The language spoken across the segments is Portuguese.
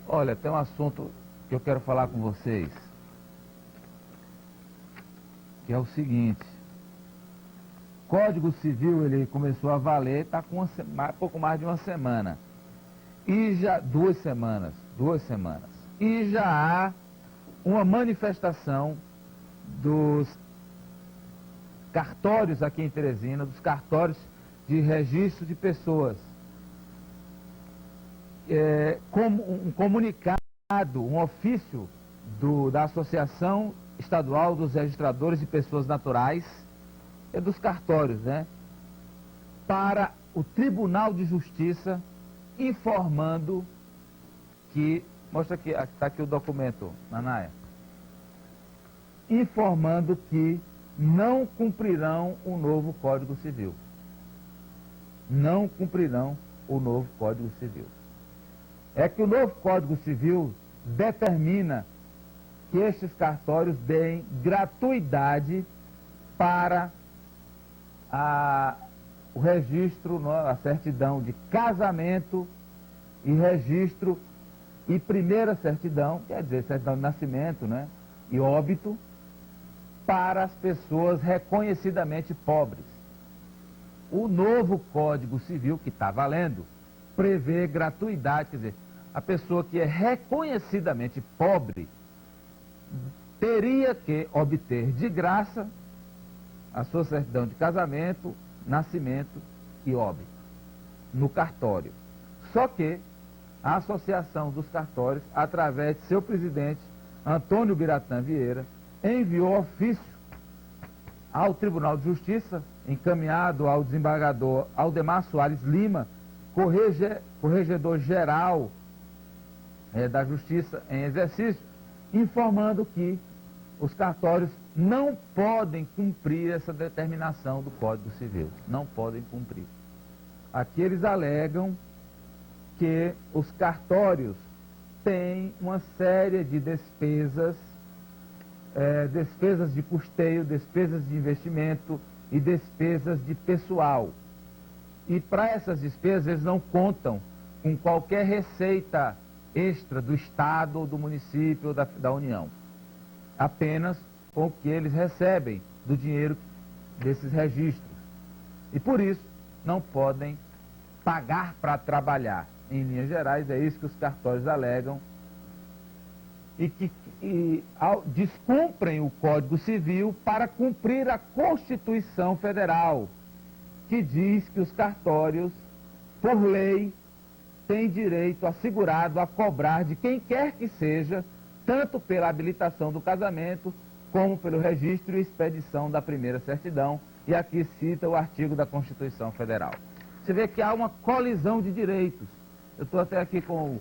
Olha, tem um assunto que eu quero falar com vocês, que é o seguinte. Código Civil, ele começou a valer, está com pouco mais de uma semana. E já, duas semanas. E já há uma manifestação dos cartórios aqui em Teresina, dos cartórios de registro de pessoas. Como um comunicado, um ofício da Associação Estadual dos Registradores de Pessoas Naturais, dos cartórios, né? Para o Tribunal de Justiça, informando que... Mostra aqui, está aqui o documento, Nanaia. Informando que não cumprirão o novo Código Civil. Não cumprirão o novo Código Civil. É que o novo Código Civil determina que estes cartórios deem gratuidade para o registro, a certidão de casamento e registro e primeira certidão, quer dizer, certidão de nascimento, né, e óbito, para as pessoas reconhecidamente pobres. O novo Código Civil, que está valendo, prevê gratuidade, quer dizer, a pessoa que é reconhecidamente pobre teria que obter de graça a sua certidão de casamento, nascimento e óbito no cartório. Só que a Associação dos Cartórios, através de seu presidente, Antônio Biratã Vieira, enviou ofício ao Tribunal de Justiça, encaminhado ao desembargador Aldemar Soares Lima, corregedor-geral da Justiça em exercício, informando que os cartórios não podem cumprir essa determinação do Código Civil. Não podem cumprir. Aqui eles alegam que os cartórios têm uma série de despesas, despesas de custeio, despesas de investimento e despesas de pessoal. E para essas despesas eles não contam com qualquer receita extra do Estado, ou do município, ou da União. Apenas com o que eles recebem do dinheiro desses registros. E por isso não podem pagar para trabalhar. Em linhas gerais, é isso que os cartórios alegam. E que descumprem o Código Civil para cumprir a Constituição Federal, que diz que os cartórios, por lei, têm direito assegurado a cobrar de quem quer que seja, tanto pela habilitação do casamento, como pelo registro e expedição da primeira certidão, e aqui cita o artigo da Constituição Federal. Você vê que há uma colisão de direitos. Eu estou até aqui com o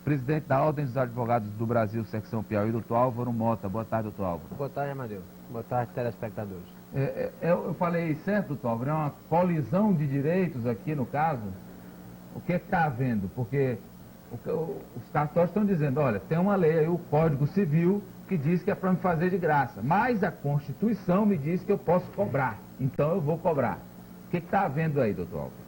presidente da Ordem dos Advogados do Brasil, secção Piauí, doutor Álvaro Mota. Boa tarde, doutor Álvaro. Boa tarde, Amadeu. Boa tarde, telespectadores. Eu falei certo, doutor Álvaro? É uma colisão de direitos aqui, no caso? O que está havendo? Porque os cartórios estão dizendo, olha, tem uma lei aí, o Código Civil, que diz que é para me fazer de graça. Mas a Constituição me diz que eu posso cobrar. Então eu vou cobrar. O que está havendo aí, doutor Álvaro?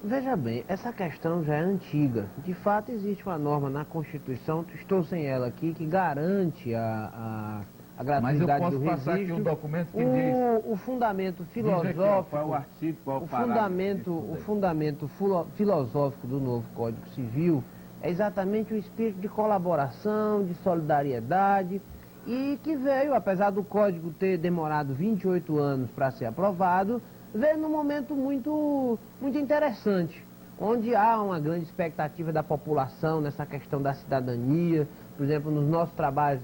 Veja bem, essa questão já é antiga. De fato, existe uma norma na Constituição, estou sem ela aqui, que garante a gratuidade do registro. Mas eu posso passar aqui um documento que diz... O fundamento filosófico... Qual é o artigo, qual é o o fundamento filosófico do novo Código Civil é exatamente o espírito de colaboração, de solidariedade, e que veio, apesar do Código ter demorado 28 anos para ser aprovado, veio num momento muito interessante, onde há uma grande expectativa da população nessa questão da cidadania. Por exemplo, nos nossos trabalhos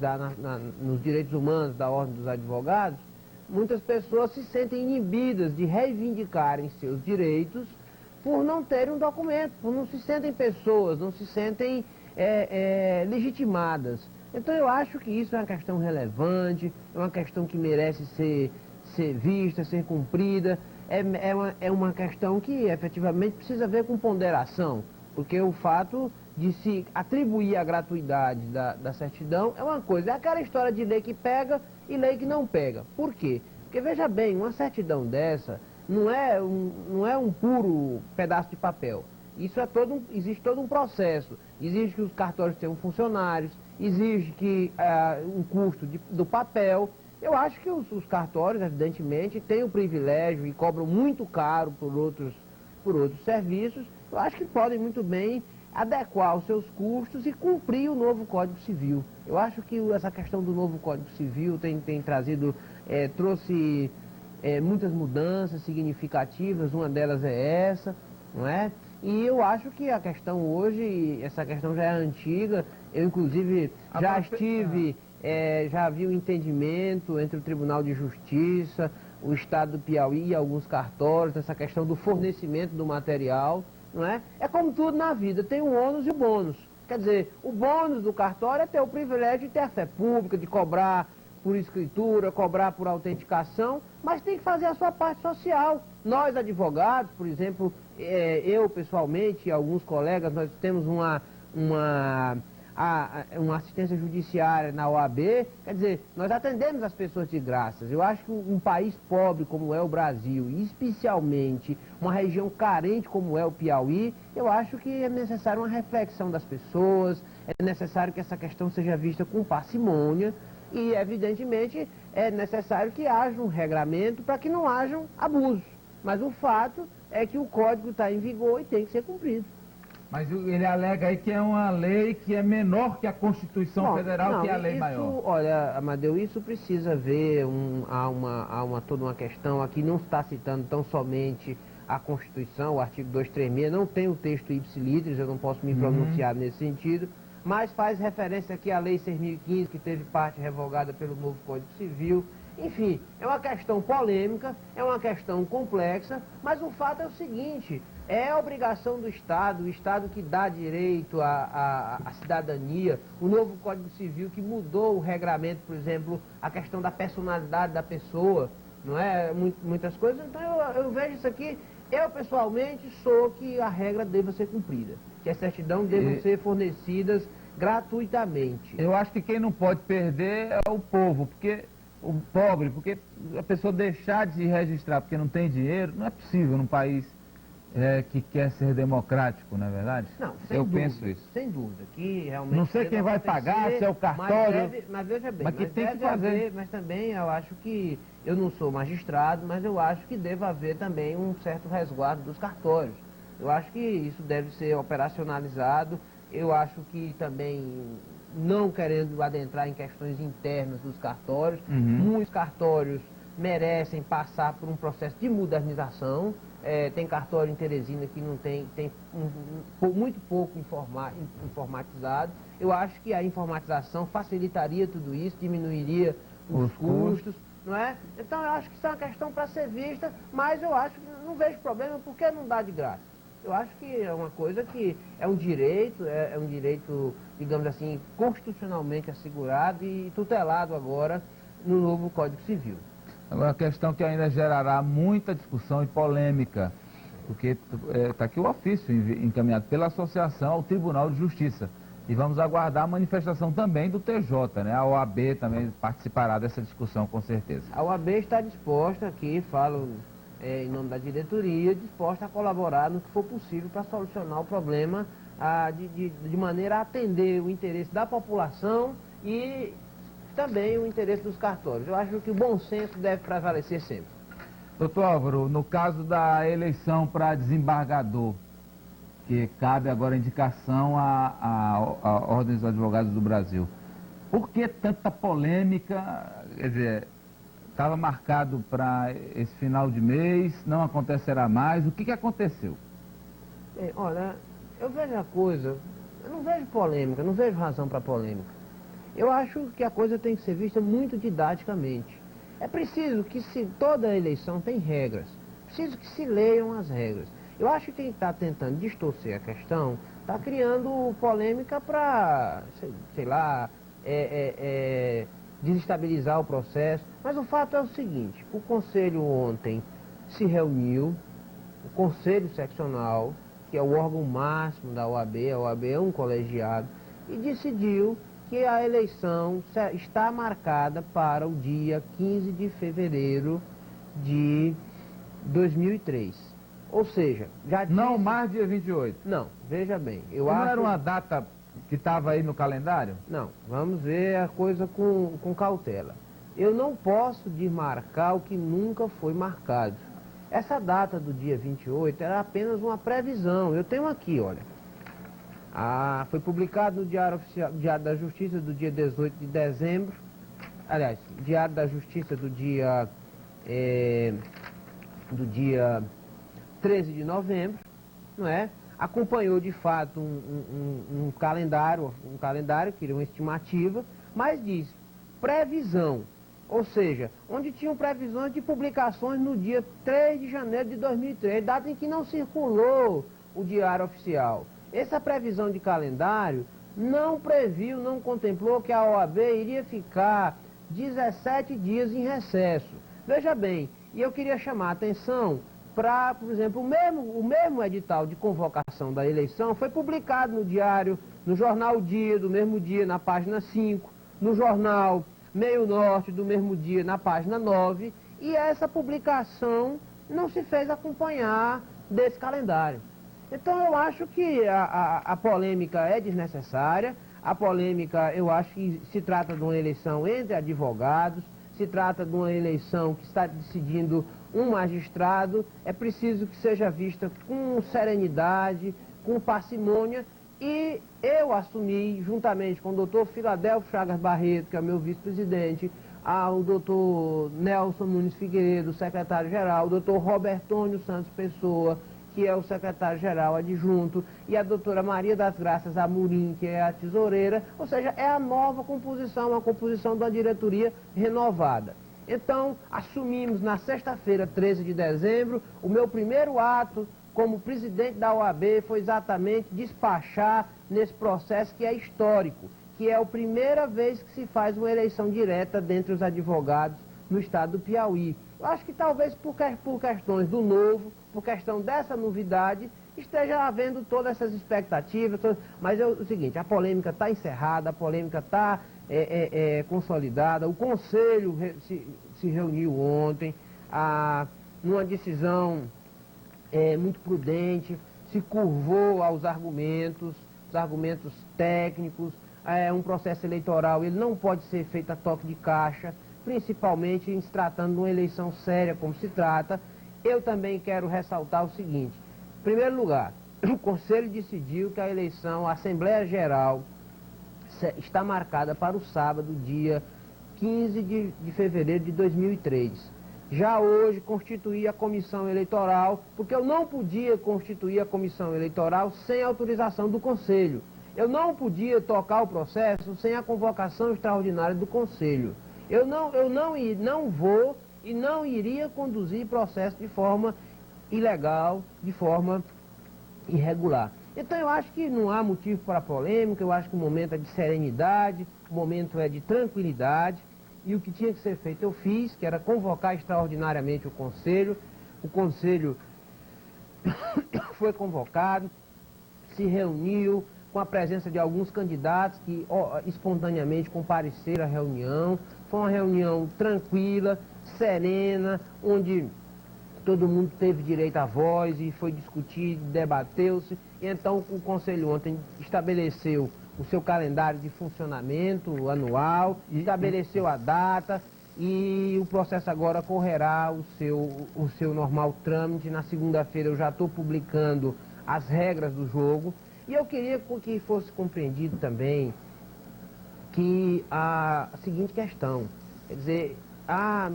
nos direitos humanos da Ordem dos Advogados, muitas pessoas se sentem inibidas de reivindicarem seus direitos por não terem um documento, por não se sentem pessoas, não se sentem legitimadas. Então eu acho que isso é uma questão relevante, é uma questão que merece ser vista, ser cumprida. É uma questão que efetivamente precisa ver com ponderação, porque o fato de se atribuir a gratuidade da certidão é uma coisa, é aquela história de lei que pega e lei que não pega. Por quê? Porque veja bem, uma certidão dessa não é um puro pedaço de papel. Isso existe todo um processo. Exige que os cartórios tenham funcionários, exige que um custo do papel. Eu acho que os cartórios, evidentemente, têm o privilégio e cobram muito caro por outros serviços. Eu acho que podem muito bem adequar os seus custos e cumprir o novo Código Civil. Eu acho que essa questão do novo Código Civil trouxe muitas mudanças significativas, uma delas é essa, não é? E eu acho que a questão hoje, essa questão já é antiga, eu inclusive já vi um entendimento entre o Tribunal de Justiça, o Estado do Piauí e alguns cartórios, essa questão do fornecimento do material, não é? É como tudo na vida, tem o ônus e o bônus. Quer dizer, o bônus do cartório é ter o privilégio de ter a fé pública, de cobrar por escritura, cobrar por autenticação, mas tem que fazer a sua parte social. Nós, advogados, por exemplo, eu pessoalmente e alguns colegas, nós temos uma assistência judiciária na OAB, quer dizer, nós atendemos as pessoas de graças. Eu acho que um país pobre como é o Brasil, e especialmente uma região carente como é o Piauí, eu acho que é necessário uma reflexão das pessoas, é necessário que essa questão seja vista com parcimônia, e, evidentemente, é necessário que haja um regramento para que não hajam abusos. Mas o fato é que o código está em vigor e tem que ser cumprido. Mas ele alega aí que é uma lei que é menor que a Constituição Federal, que é a lei maior. Olha, Amadeu, isso precisa ver, toda uma questão aqui, não está citando tão somente a Constituição, o artigo 236, não tem o texto ipsilitris, eu não posso me pronunciar nesse sentido, mas faz referência aqui à Lei 6.015, que teve parte revogada pelo novo Código Civil. Enfim, é uma questão polêmica, é uma questão complexa, mas o fato é o seguinte, é obrigação do Estado, o Estado que dá direito à cidadania, o novo Código Civil que mudou o regramento, por exemplo, a questão da personalidade da pessoa, não é? Muitas coisas, então eu vejo isso aqui, eu pessoalmente sou que a regra deva ser cumprida, que a certidão devam ser fornecidas gratuitamente. Eu acho que quem não pode perder é o povo, porque o pobre, porque a pessoa deixar de registrar porque não tem dinheiro, não é possível num país que quer ser democrático, não é verdade? Não, sem dúvida, penso isso. Sem dúvida, que realmente... Não sei quem vai pagar, se é o cartório... Mas veja bem, mas que tem que fazer. Mas também eu acho que, eu não sou magistrado, mas eu acho que deve haver também um certo resguardo dos cartórios. Eu acho que isso deve ser operacionalizado, eu acho que também, não querendo adentrar em questões internas dos cartórios, muitos cartórios merecem passar por um processo de modernização. Tem cartório em Teresina que não tem muito pouco informatizado. Eu acho que a informatização facilitaria tudo isso, diminuiria os custos, não é? Então eu acho que isso é uma questão para ser vista, mas eu acho que não vejo problema porque não dá de graça. Eu acho que é uma coisa que é um direito, digamos assim, constitucionalmente assegurado e tutelado agora no novo Código Civil. Agora, a questão que ainda gerará muita discussão e polêmica, porque está aqui o ofício encaminhado pela associação ao Tribunal de Justiça. E vamos aguardar a manifestação também do TJ, né? A OAB também participará dessa discussão, com certeza. A OAB está disposta aqui, falo em nome da diretoria, disposta a colaborar no que for possível para solucionar o problema de maneira a atender o interesse da população e também o interesse dos cartórios. Eu acho que o bom senso deve prevalecer sempre. Doutor Álvaro, no caso da eleição para desembargador, que cabe agora a indicação à Ordem dos Advogados do Brasil, por que tanta polêmica? Quer dizer, estava marcado para esse final de mês, não acontecerá mais, o que aconteceu? Bem, olha, eu vejo a coisa, eu não vejo polêmica, não vejo razão para polêmica. Eu acho que a coisa tem que ser vista muito didaticamente. É preciso que toda eleição tem regras. Preciso que se leiam as regras. Eu acho que quem está tentando distorcer a questão está criando polêmica para, sei lá, desestabilizar o processo. Mas o fato é o seguinte, o Conselho ontem se reuniu, o Conselho Seccional, que é o órgão máximo da OAB, a OAB é um colegiado, e decidiu que a eleição está marcada para o dia 15 de fevereiro de 2003. Ou seja, já disse... Não mais dia 28. Não, veja bem, eu Não acho... era uma data que estava aí no calendário? Não, vamos ver a coisa com cautela. Eu não posso desmarcar o que nunca foi marcado. Essa data do dia 28 era apenas uma previsão. Eu tenho aqui, olha. Foi publicado no Diário da Justiça do dia 18 de dezembro. Aliás, Diário da Justiça do dia 13 de novembro, não é? Acompanhou de fato um calendário, que era uma estimativa, mas diz previsão, ou seja, onde tinham previsões de publicações no dia 3 de janeiro de 2003, data em que não circulou o Diário Oficial. Essa previsão de calendário não previu, não contemplou que a OAB iria ficar 17 dias em recesso. Veja bem, e eu queria chamar a atenção para, por exemplo, o mesmo edital de convocação da eleição foi publicado no diário, no jornal Dia, do mesmo dia, na página 5, no jornal Meio Norte, do mesmo dia, na página 9, e essa publicação não se fez acompanhar desse calendário. Então eu acho que a polêmica é desnecessária, a polêmica eu acho que se trata de uma eleição entre advogados, se trata de uma eleição que está decidindo um magistrado, é preciso que seja vista com serenidade, com parcimônia, e eu assumi, juntamente com o doutor Filadelfo Chagas Barreto, que é o meu vice-presidente, o doutor Nelson Nunes Figueiredo, secretário-geral, o doutor Robertônio Santos Pessoa, que é o secretário-geral adjunto, e a doutora Maria das Graças Amorim, que é a tesoureira, ou seja, é a nova composição, a composição da diretoria renovada. Então, assumimos na sexta-feira, 13 de dezembro, o meu primeiro ato como presidente da OAB foi exatamente despachar nesse processo que é histórico, que é a primeira vez que se faz uma eleição direta dentre os advogados no estado do Piauí. Eu acho que talvez por questões do novo, por questão dessa novidade, esteja havendo todas essas expectativas, mas é o seguinte, a polêmica está encerrada, a polêmica está consolidada, o Conselho se reuniu ontem, numa decisão muito prudente, se curvou aos argumentos, os argumentos técnicos, um processo eleitoral, ele não pode ser feito a toque de caixa, principalmente em se tratando de uma eleição séria como se trata. Eu também quero ressaltar o seguinte, em primeiro lugar, o Conselho decidiu que a eleição, a Assembleia Geral, está marcada para o sábado, dia 15 de fevereiro de 2003. Já hoje constituí a comissão eleitoral, porque eu não podia constituir a comissão eleitoral sem autorização do Conselho. Eu não podia tocar o processo sem a convocação extraordinária do Conselho. Eu não vou e não iria conduzir processo de forma ilegal, de forma irregular. Então eu acho que não há motivo para polêmica, eu acho que o momento é de serenidade, o momento é de tranquilidade, e o que tinha que ser feito eu fiz, que era convocar extraordinariamente o Conselho. O Conselho foi convocado, se reuniu com a presença de alguns candidatos que espontaneamente compareceram à reunião. Foi uma reunião tranquila, serena, onde todo mundo teve direito à voz e foi discutido, debateu-se. E então o Conselho ontem estabeleceu o seu calendário de funcionamento anual, estabeleceu a data e o processo agora correrá o seu normal trâmite. Na segunda-feira eu já estou publicando as regras do jogo e eu queria que fosse compreendido também que a seguinte questão, quer dizer,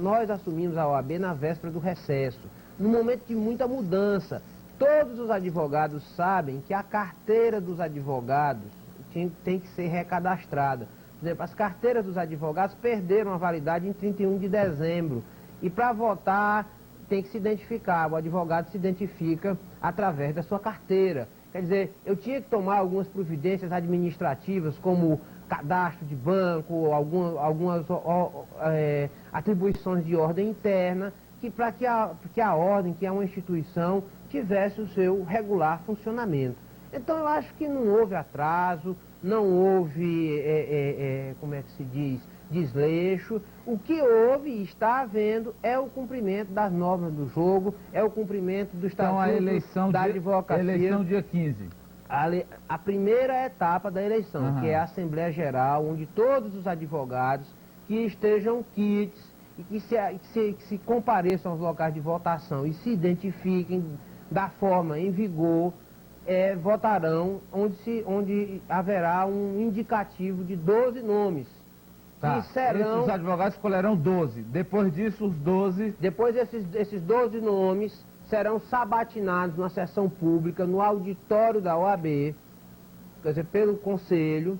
nós assumimos a OAB na véspera do recesso, num momento de muita mudança. Todos os advogados sabem que a carteira dos advogados tem que ser recadastrada. Por exemplo, as carteiras dos advogados perderam a validade em 31 de dezembro. E para votar tem que se identificar, o advogado se identifica através da sua carteira. Quer dizer, eu tinha que tomar algumas providências administrativas, como cadastro de banco, algumas atribuições de ordem interna, para que a ordem, que é uma instituição, tivesse o seu regular funcionamento. Então eu acho que não houve atraso, não houve, como é que se diz, desleixo. O que houve e está havendo é o cumprimento das normas do jogo, é o cumprimento do estatuto Então a eleição da advocacia. eleição dia 15. A primeira etapa da eleição, Uhum. que é a Assembleia Geral, onde todos os advogados que estejam quites e que se compareçam aos locais de votação e se identifiquem da forma em vigor, votarão, onde haverá um indicativo de 12 nomes. Tá. Que serão, Esses advogados escolherão 12. Depois disso, os 12... depois esses 12 nomes serão sabatinados numa sessão pública, no auditório da OAB, quer dizer, pelo Conselho,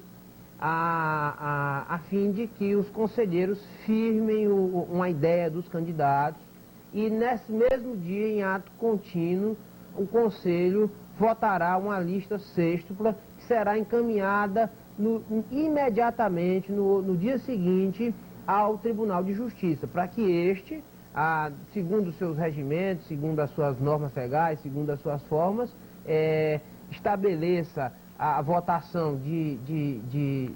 a fim de que os conselheiros firmem uma ideia dos candidatos e nesse mesmo dia, em ato contínuo, o Conselho votará uma lista sêxtupla que será encaminhada imediatamente, no dia seguinte, ao Tribunal de Justiça, para que este, segundo os seus regimentos, segundo as suas normas legais, segundo as suas formas, estabeleça a votação de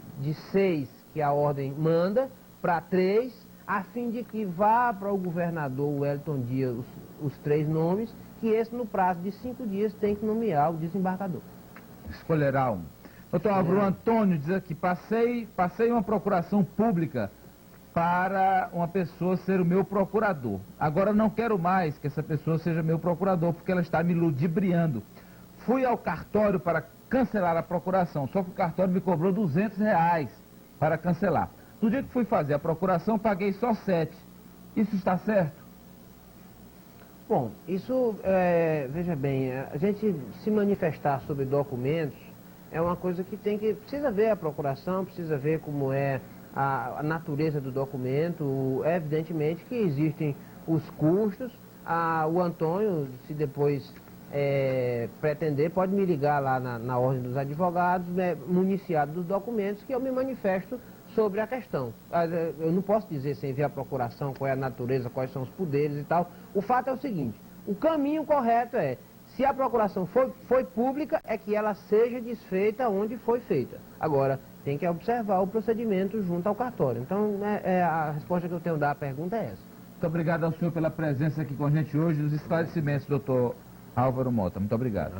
6 que a ordem manda para 3, a fim de que vá para o governador Wellington Dias os 3 nomes, que esse no prazo de 5 dias tem que nomear o desembargador. Escolherá um. Doutor Álvaro Antônio diz aqui, passei uma procuração pública para uma pessoa ser o meu procurador. Agora não quero mais que essa pessoa seja meu procurador, porque ela está me ludibriando. Fui ao cartório para cancelar a procuração, só que o cartório me cobrou R$200 para cancelar. No dia que fui fazer a procuração, paguei só 7. Isso está certo? Bom, isso, veja bem, a gente se manifestar sobre documentos é uma coisa que precisa ver a procuração, precisa ver como é a natureza do documento. Evidentemente que existem os custos. O Antônio, se depois pretender, pode me ligar lá na Ordem dos Advogados, municiado dos documentos, que eu me manifesto sobre a questão. Eu não posso dizer sem ver a procuração qual é a natureza, quais são os poderes e tal. O fato é o seguinte, o caminho correto se a procuração foi pública, é que ela seja desfeita onde foi feita. Agora, tem que observar o procedimento junto ao cartório. Então, a resposta que eu tenho a dar à pergunta é essa. Muito obrigado ao senhor pela presença aqui com a gente hoje, nos esclarecimentos, doutor Álvaro Mota. Muito obrigado.